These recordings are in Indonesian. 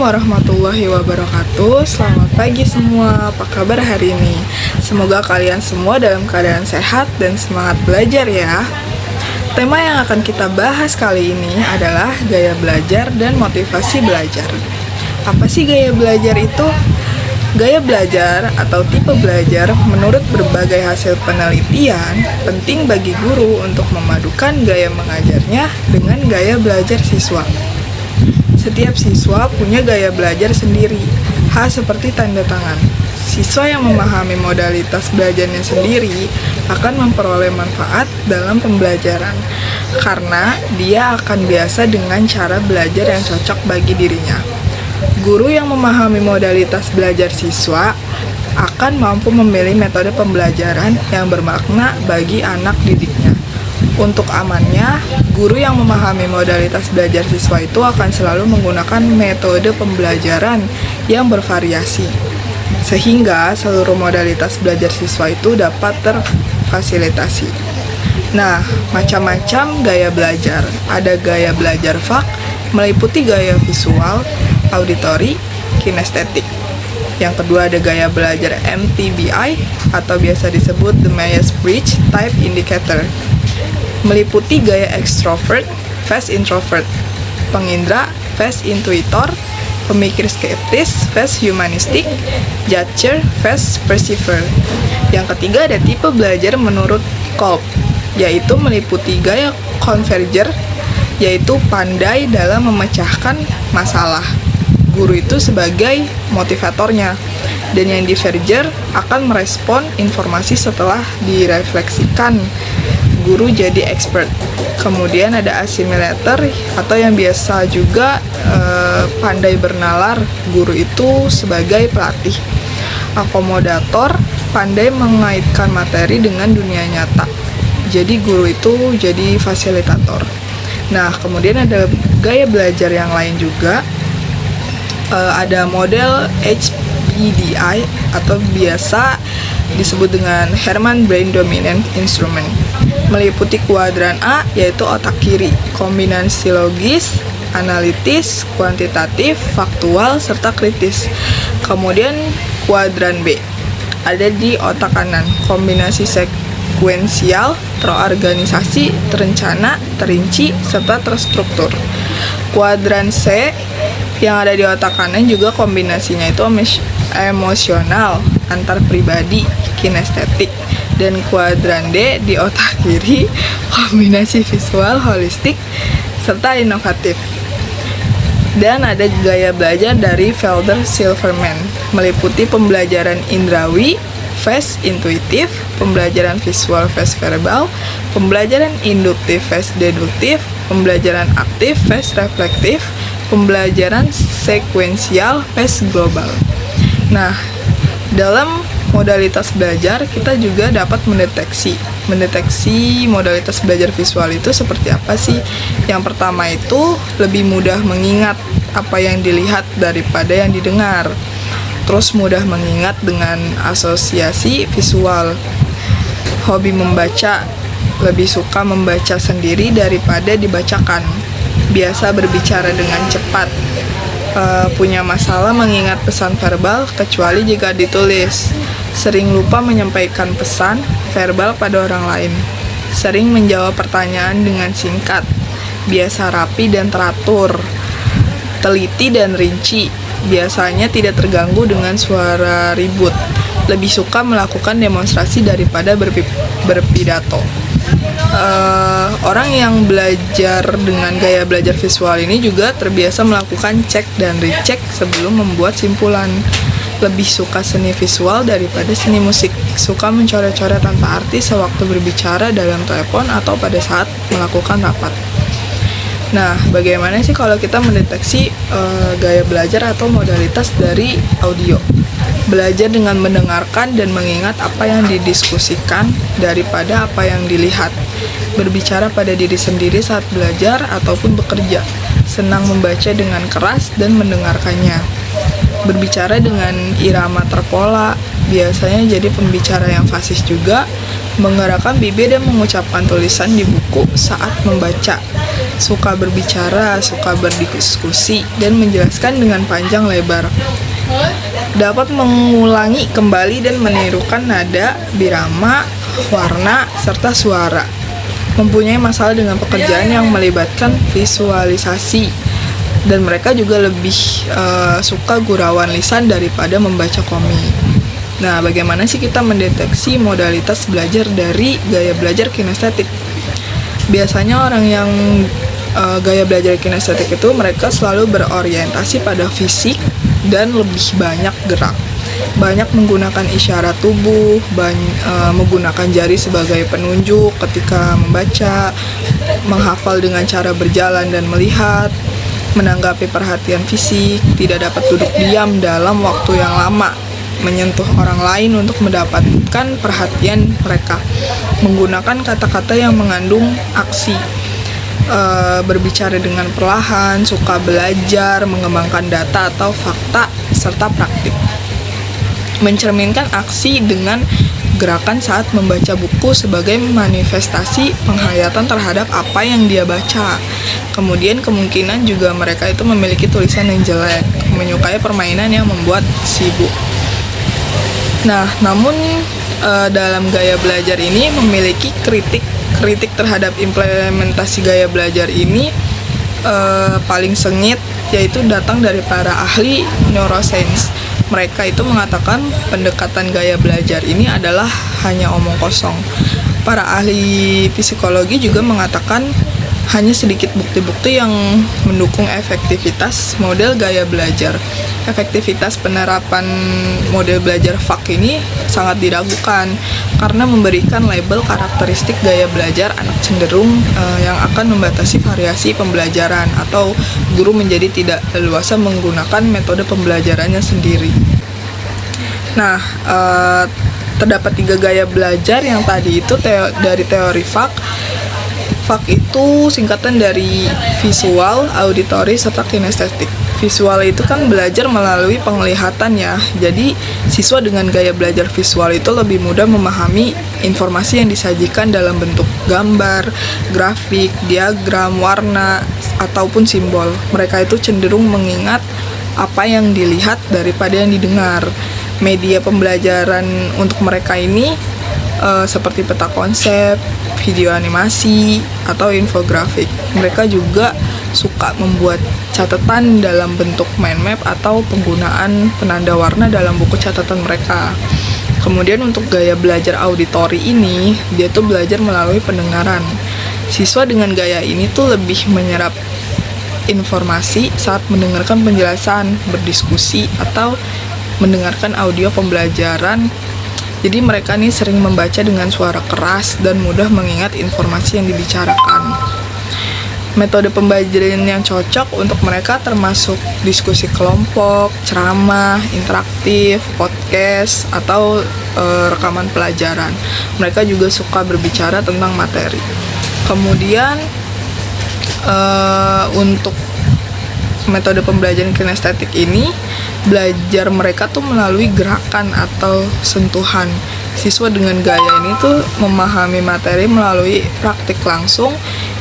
warahmatullahi wabarakatuh. Selamat pagi semua, apa kabar hari ini? Semoga kalian semua dalam keadaan sehat dan semangat belajar ya. Tema yang akan kita bahas kali ini adalah gaya belajar dan motivasi belajar. Apa sih gaya belajar itu? Gaya belajar atau tipe belajar menurut berbagai hasil penelitian penting bagi guru untuk memadukan gaya mengajarnya dengan gaya belajar siswa. Setiap siswa punya gaya belajar sendiri, seperti tanda tangan. Siswa yang memahami modalitas belajarnya sendiri akan memperoleh manfaat dalam pembelajaran, karena dia akan biasa dengan cara belajar yang cocok bagi dirinya. Guru yang memahami modalitas belajar siswa akan mampu memilih metode pembelajaran yang bermakna bagi anak didiknya. Untuk amannya, guru yang memahami modalitas belajar siswa itu akan selalu menggunakan metode pembelajaran yang bervariasi, sehingga seluruh modalitas belajar siswa itu dapat terfasilitasi. Nah, macam-macam gaya belajar. Ada gaya belajar FAK, meliputi gaya visual, auditori, kinestetik. Yang kedua ada gaya belajar MTBI, atau biasa disebut the Myers-Briggs Type Indicator, meliputi gaya extrovert, fast introvert, pengindra, fast intuitor, pemikir skeptis, fast humanistic, judger, fast perceiver. Yang ketiga ada tipe belajar menurut Kolb, yaitu meliputi gaya converger, yaitu pandai dalam memecahkan masalah. Guru itu sebagai motivatornya, dan yang diverger akan merespon informasi setelah direfleksikan. Guru jadi expert. Kemudian ada assimilator atau yang biasa juga pandai bernalar. Guru itu sebagai pelatih. Akomodator, pandai mengaitkan materi dengan dunia nyata. Jadi guru itu jadi fasilitator. Nah, kemudian ada gaya belajar yang lain juga. Ada model HBDI atau biasa disebut dengan Hermann Brain Dominant Instrument, meliputi kuadran A, yaitu otak kiri, kombinasi logis, analitis, kuantitatif, faktual, serta kritis. Kemudian kuadran B ada di otak kanan, kombinasi sekuensial, terorganisasi, terencana, terinci, serta terstruktur. Kuadran C yang ada di otak kanan juga kombinasinya itu emosional, antar pribadi, kinestetik. Dan kuadran D di otak kiri kombinasi visual, holistik, serta inovatif. Dan ada gaya belajar dari Felder-Silverman, meliputi pembelajaran indrawi, fast intuitif, pembelajaran visual fast verbal, pembelajaran induktif fast deduktif, pembelajaran aktif fast reflektif, pembelajaran sekuensial fast global. Nah, dalam modalitas belajar kita juga dapat mendeteksi modalitas belajar visual itu seperti apa sih. Yang pertama itu lebih mudah mengingat apa yang dilihat daripada yang didengar. Terus mudah mengingat dengan asosiasi visual. Hobi membaca, lebih suka membaca sendiri daripada dibacakan. Biasa berbicara dengan cepat. Punya masalah mengingat pesan verbal kecuali jika ditulis. Sering lupa menyampaikan pesan verbal pada orang lain. Sering menjawab pertanyaan dengan singkat. Biasa rapi dan teratur. Teliti dan rinci. Biasanya tidak terganggu dengan suara ribut. Lebih suka melakukan demonstrasi daripada berpidato. Orang yang belajar dengan gaya belajar visual ini juga terbiasa melakukan cek dan recheck sebelum membuat simpulan. Lebih suka seni visual daripada seni musik. Suka mencoret-coret tanpa arti sewaktu berbicara dalam telepon atau pada saat melakukan rapat. Nah, bagaimana sih kalau kita mendeteksi gaya belajar atau modalitas dari audio? Belajar dengan mendengarkan dan mengingat apa yang didiskusikan daripada apa yang dilihat. Berbicara pada diri sendiri saat belajar ataupun bekerja. Senang membaca dengan keras dan mendengarkannya. Berbicara dengan irama terpola, biasanya jadi pembicara yang fasih juga, menggerakkan bibir dan mengucapkan tulisan di buku saat membaca. suka berbicara, suka berdiskusi, dan menjelaskan dengan panjang lebar. Dapat mengulangi kembali dan menirukan nada, birama, warna, serta suara. Mempunyai masalah dengan pekerjaan yang melibatkan visualisasi, dan mereka juga lebih suka gurauan lisan daripada membaca komik. Nah, bagaimana sih kita mendeteksi modalitas belajar dari gaya belajar kinestetik? Biasanya orang yang gaya belajar kinestetik itu mereka selalu berorientasi pada fisik dan lebih banyak gerak. Banyak menggunakan isyarat tubuh, menggunakan jari sebagai penunjuk ketika membaca, menghafal dengan cara berjalan dan melihat, menanggapi perhatian fisik, tidak dapat duduk diam dalam waktu yang lama, menyentuh orang lain untuk mendapatkan perhatian mereka, menggunakan kata-kata yang mengandung aksi, berbicara dengan perlahan, suka belajar, mengembangkan data atau fakta, serta praktik. Mencerminkan aksi dengan gerakan saat membaca buku sebagai manifestasi penghayatan terhadap apa yang dia baca. Kemudian kemungkinan juga mereka itu memiliki tulisan yang jelek, menyukai permainan yang membuat sibuk. Nah, namun dalam gaya belajar ini memiliki kritik terhadap implementasi gaya belajar ini paling sengit, yaitu datang dari para ahli neuroscience. Mereka itu mengatakan pendekatan gaya belajar ini adalah hanya omong kosong. Para ahli psikologi juga mengatakan hanya sedikit bukti-bukti yang mendukung efektivitas model gaya belajar. Efektivitas penerapan model belajar FAQ ini sangat diragukan karena memberikan label karakteristik gaya belajar anak cenderung yang akan membatasi variasi pembelajaran atau guru menjadi tidak leluasa menggunakan metode pembelajarannya sendiri. Nah, terdapat 3 gaya belajar yang tadi itu dari teori FAQ. FAQ itu singkatan dari visual, auditory, serta kinestetik. Visual itu kan belajar melalui penglihatan ya. Jadi siswa dengan gaya belajar visual itu lebih mudah memahami informasi yang disajikan dalam bentuk gambar, grafik, diagram, warna, ataupun simbol. Mereka itu cenderung mengingat apa yang dilihat daripada yang didengar. Media pembelajaran untuk mereka ini seperti peta konsep, video animasi, atau infografik. Mereka juga suka membuat catatan dalam bentuk mind map atau penggunaan penanda warna dalam buku catatan mereka. Kemudian untuk gaya belajar auditori ini, dia tuh belajar melalui pendengaran. Siswa dengan gaya ini tuh lebih menyerap informasi saat mendengarkan penjelasan, berdiskusi, atau mendengarkan audio pembelajaran. Jadi mereka nih sering membaca dengan suara keras dan mudah mengingat informasi yang dibicarakan. Metode pembelajaran yang cocok untuk mereka termasuk diskusi kelompok, ceramah, interaktif, podcast, atau rekaman pelajaran. Mereka juga suka berbicara tentang materi. Kemudian untuk metode pembelajaran kinestetik ini, belajar mereka tuh melalui gerakan atau sentuhan. Siswa dengan gaya ini tuh memahami materi melalui praktik langsung,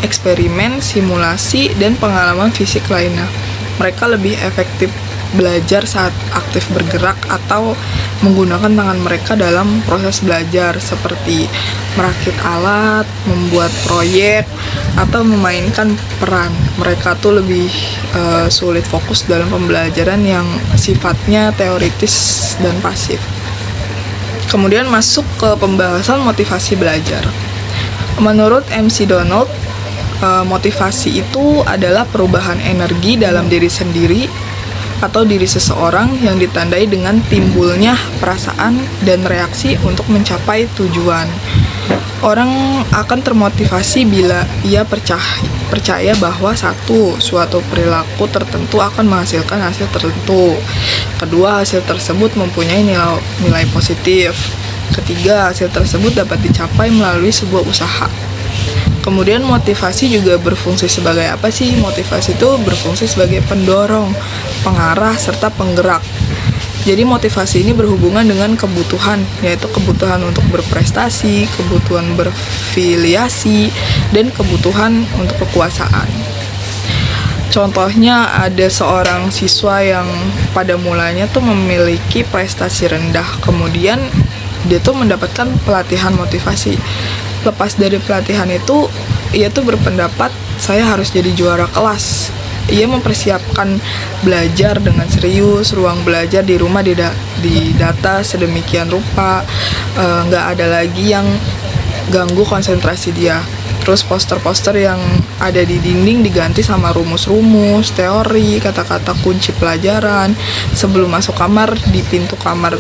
eksperimen, simulasi, dan pengalaman fisik lainnya. Mereka lebih efektif belajar saat aktif bergerak atau menggunakan tangan mereka dalam proses belajar seperti merakit alat, membuat proyek, atau memainkan peran. Mereka tuh lebih sulit fokus dalam pembelajaran yang sifatnya teoritis dan pasif. Kemudian masuk ke pembahasan motivasi belajar. Menurut MC Donald, motivasi itu adalah perubahan energi dalam diri sendiri atau diri seseorang yang ditandai dengan timbulnya perasaan dan reaksi untuk mencapai tujuan. Orang akan termotivasi bila ia percaya bahwa suatu perilaku tertentu akan menghasilkan hasil tertentu. Kedua, hasil tersebut mempunyai nilai positif. Ketiga, hasil tersebut dapat dicapai melalui sebuah usaha. Kemudian motivasi juga berfungsi sebagai apa sih? Motivasi itu berfungsi sebagai pendorong, pengarah, serta penggerak. Jadi motivasi ini berhubungan dengan kebutuhan, yaitu kebutuhan untuk berprestasi, kebutuhan berfiliasi, dan kebutuhan untuk kekuasaan. Contohnya ada seorang siswa yang pada mulanya tuh memiliki prestasi rendah, kemudian dia tuh mendapatkan pelatihan motivasi. Lepas dari pelatihan itu, ia tuh berpendapat saya harus jadi juara kelas. Ia mempersiapkan belajar dengan serius, ruang belajar di rumah didata sedemikian rupa, nggak ada lagi yang ganggu konsentrasi dia. Terus poster-poster yang ada di dinding diganti sama rumus-rumus, teori, kata-kata kunci pelajaran. Sebelum masuk kamar, di pintu kamar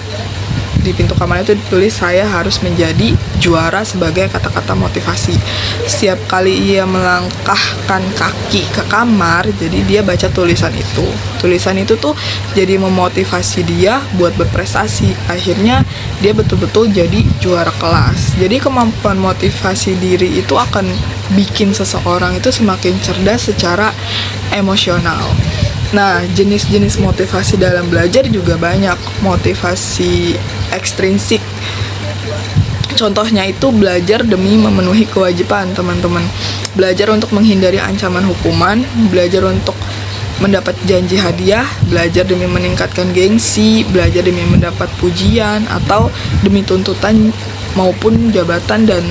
itu ditulis saya harus menjadi juara sebagai kata-kata motivasi. Setiap kali ia melangkahkan kaki ke kamar, jadi dia baca tulisan itu. Tulisan itu tuh jadi memotivasi dia buat berprestasi. Akhirnya dia betul-betul jadi juara kelas. Jadi kemampuan motivasi diri itu akan bikin seseorang itu semakin cerdas secara emosional. Nah, jenis-jenis motivasi dalam belajar juga banyak. Motivasi ekstrinsik, contohnya itu belajar demi memenuhi kewajiban, teman-teman. Belajar untuk menghindari ancaman hukuman, belajar untuk mendapat janji hadiah, belajar demi meningkatkan gengsi, belajar demi mendapat pujian, atau demi tuntutan maupun jabatan dan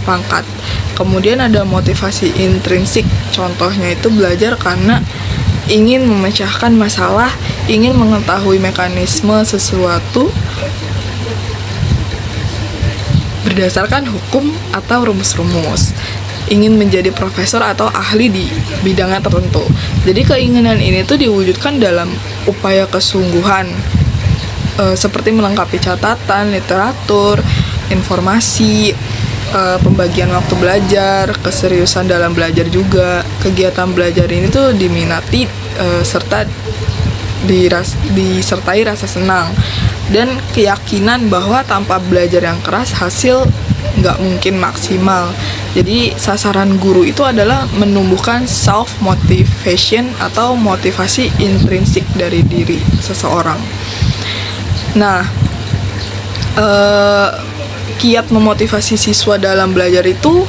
pangkat. Kemudian ada motivasi intrinsik, contohnya itu belajar karena ingin memecahkan masalah, ingin mengetahui mekanisme sesuatu berdasarkan hukum atau rumus-rumus, ingin menjadi profesor atau ahli di bidangnya tertentu. Jadi keinginan ini tuh diwujudkan dalam upaya kesungguhan, seperti melengkapi catatan, literatur, informasi, pembagian waktu belajar, keseriusan dalam belajar juga. Kegiatan belajar ini tuh diminati serta disertai rasa senang dan keyakinan bahwa tanpa belajar yang keras hasil nggak mungkin maksimal. Jadi sasaran guru itu adalah menumbuhkan self motivation atau motivasi intrinsik dari diri seseorang. Nah, kiat memotivasi siswa dalam belajar itu,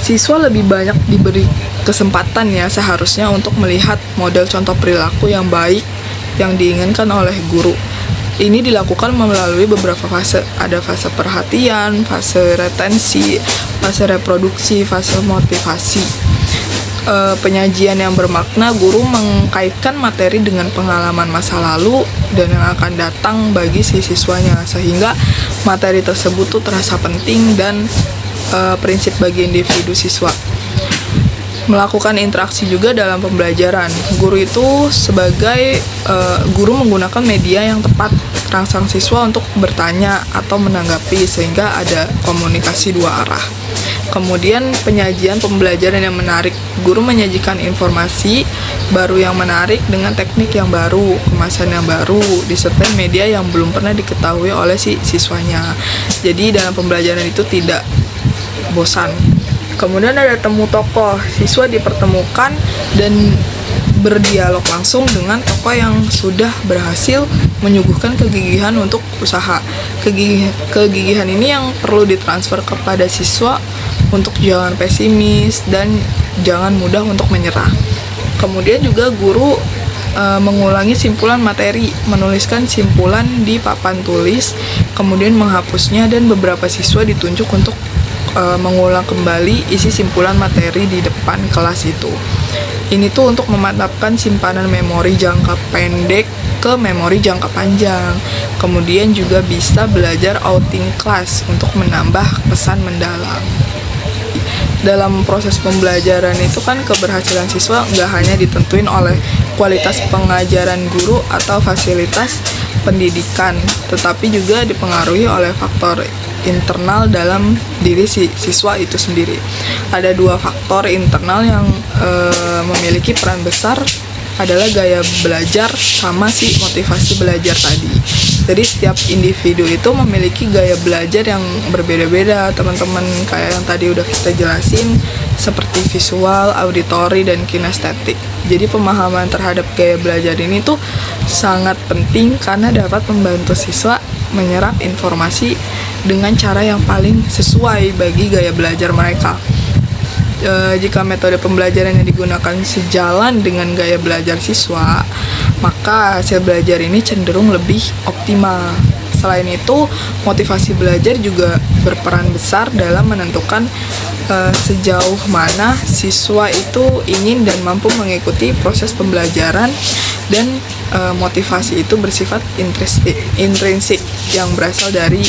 siswa lebih banyak diberi kesempatan ya seharusnya untuk melihat model contoh perilaku yang baik yang diinginkan oleh guru. Ini dilakukan melalui beberapa fase. Ada fase perhatian, fase retensi, fase reproduksi, fase motivasi. Penyajian yang bermakna, guru mengkaitkan materi dengan pengalaman masa lalu dan yang akan datang bagi si siswanya, sehingga materi tersebut tuh terasa penting dan prinsip bagi individu siswa. Melakukan interaksi juga dalam pembelajaran. Guru itu sebagai guru menggunakan media yang tepat, terangsang siswa untuk bertanya atau menanggapi sehingga ada komunikasi dua arah. Kemudian penyajian pembelajaran yang menarik. Guru menyajikan informasi baru yang menarik dengan teknik yang baru, kemasan yang baru, disertai media yang belum pernah diketahui oleh si siswanya. Jadi dalam pembelajaran itu tidak bosan. Kemudian ada temu tokoh, siswa dipertemukan dan berdialog langsung dengan tokoh yang sudah berhasil menyuguhkan kegigihan untuk usaha. Kegigihan ini yang perlu ditransfer kepada siswa untuk jangan pesimis dan jangan mudah untuk menyerah. Kemudian juga guru mengulangi simpulan materi, menuliskan simpulan di papan tulis, kemudian menghapusnya, dan beberapa siswa ditunjuk untuk mengulang kembali isi simpulan materi di depan kelas itu. Ini tuh untuk memantapkan simpanan memori jangka pendek ke memori jangka panjang. Kemudian juga bisa belajar outing class untuk menambah pesan mendalam. Dalam proses pembelajaran itu kan keberhasilan siswa nggak hanya ditentuin oleh kualitas pengajaran guru atau fasilitas pendidikan, tetapi juga dipengaruhi oleh faktor internal dalam diri si siswa itu sendiri. Ada dua faktor internal yang memiliki peran besar, adalah gaya belajar sama si motivasi belajar tadi. Jadi setiap individu itu memiliki gaya belajar yang berbeda-beda, teman-teman. Kayak yang tadi udah kita jelasin, seperti visual, auditori, dan kinestetik. Jadi pemahaman terhadap gaya belajar ini tuh sangat penting karena dapat membantu siswa menyerap informasi dengan cara yang paling sesuai bagi gaya belajar mereka. Jika metode pembelajaran yang digunakan sejalan dengan gaya belajar siswa, maka hasil belajar ini cenderung lebih optimal. Selain itu, motivasi belajar juga berperan besar dalam menentukan sejauh mana siswa itu ingin dan mampu mengikuti proses pembelajaran, dan motivasi itu bersifat intrinsik yang berasal dari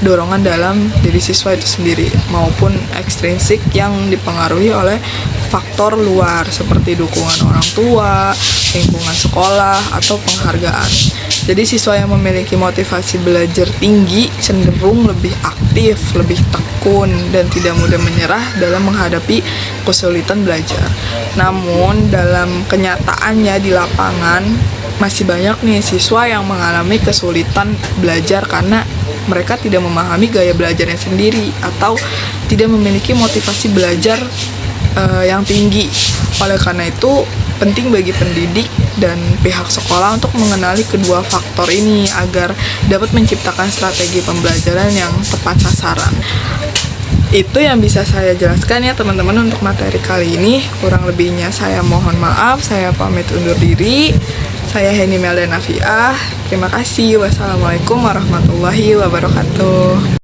dorongan dalam diri siswa itu sendiri, maupun ekstrinsik yang dipengaruhi oleh faktor luar seperti dukungan orang tua, lingkungan sekolah, atau penghargaan. Jadi siswa yang memiliki motivasi belajar tinggi cenderung lebih aktif, lebih tekun, dan tidak mudah menyerah dalam menghadapi kesulitan belajar. Namun dalam kenyataannya di lapangan masih banyak nih siswa yang mengalami kesulitan belajar karena mereka tidak memahami gaya belajarnya sendiri atau tidak memiliki motivasi belajar yang tinggi. Oleh karena itu, penting bagi pendidik dan pihak sekolah untuk mengenali kedua faktor ini agar dapat menciptakan strategi pembelajaran yang tepat sasaran. Itu yang bisa saya jelaskan ya teman-teman untuk materi kali ini. Kurang lebihnya saya mohon maaf, saya pamit undur diri. Saya Heni Melda Nafiah. Terima kasih. Wassalamualaikum warahmatullahi wabarakatuh.